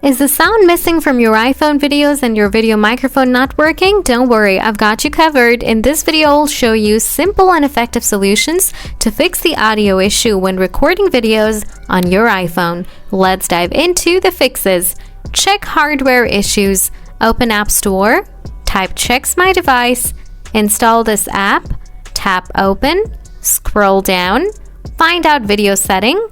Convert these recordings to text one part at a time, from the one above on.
Is the sound missing from your iPhone videos and your video microphone not working? Don't worry, I've got you covered. In this video, I'll show you simple and effective solutions to fix the audio issue when recording videos on your iPhone. Let's dive into the fixes. Check hardware issues. Open App Store, type Checks My Device, install this app, tap Open, scroll down, find out video setting,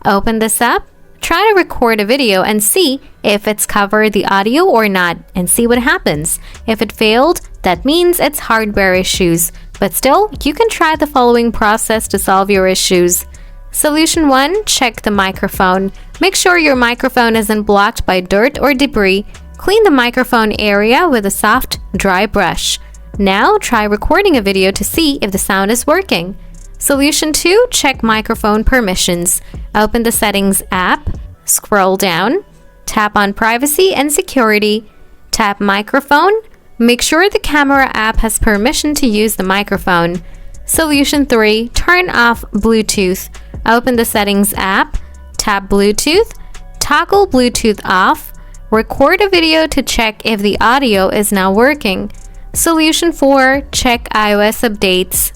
open this up, try to record a video and see if it's covered the audio or not and see what happens. If it failed, that means it's hardware issues. But still, you can try the following process to solve your issues. Solution 1. Check the microphone. Make sure your microphone isn't blocked by dirt or debris. Clean the microphone area with a soft, dry brush. Now try recording a video to see if the sound is working. Solution 2. Check microphone permissions. Open the Settings app, scroll down, tap on Privacy and Security, tap Microphone. Make sure the camera app has permission to use the microphone. Solution 3. Turn off Bluetooth. Open the Settings app, tap Bluetooth, toggle Bluetooth off, record a video to check if the audio is now working. Solution 4. Check iOS updates.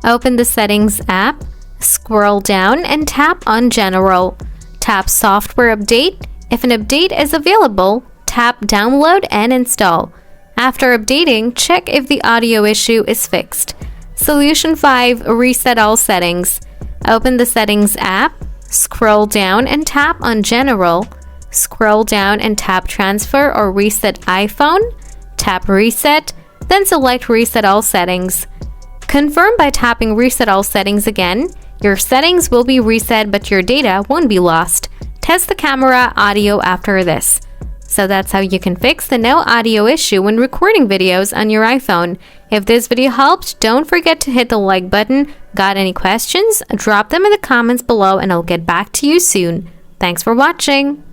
Open the Settings app, scroll down and tap on General. Tap Software Update. If an update is available, tap Download and install. After updating, check if the audio issue is fixed. Solution 5. Reset all settings. Open the Settings app, scroll down and tap on General. Scroll down and tap Transfer or Reset iPhone. Tap Reset, then select Reset all settings. Confirm by tapping Reset all settings again. Your settings will be reset but your data won't be lost. Test the camera audio after this. So that's how you can fix the no audio issue when recording videos on your iPhone. If this video helped, don't forget to hit the like button. Got any questions? Drop them in the comments below and I'll get back to you soon. Thanks for watching.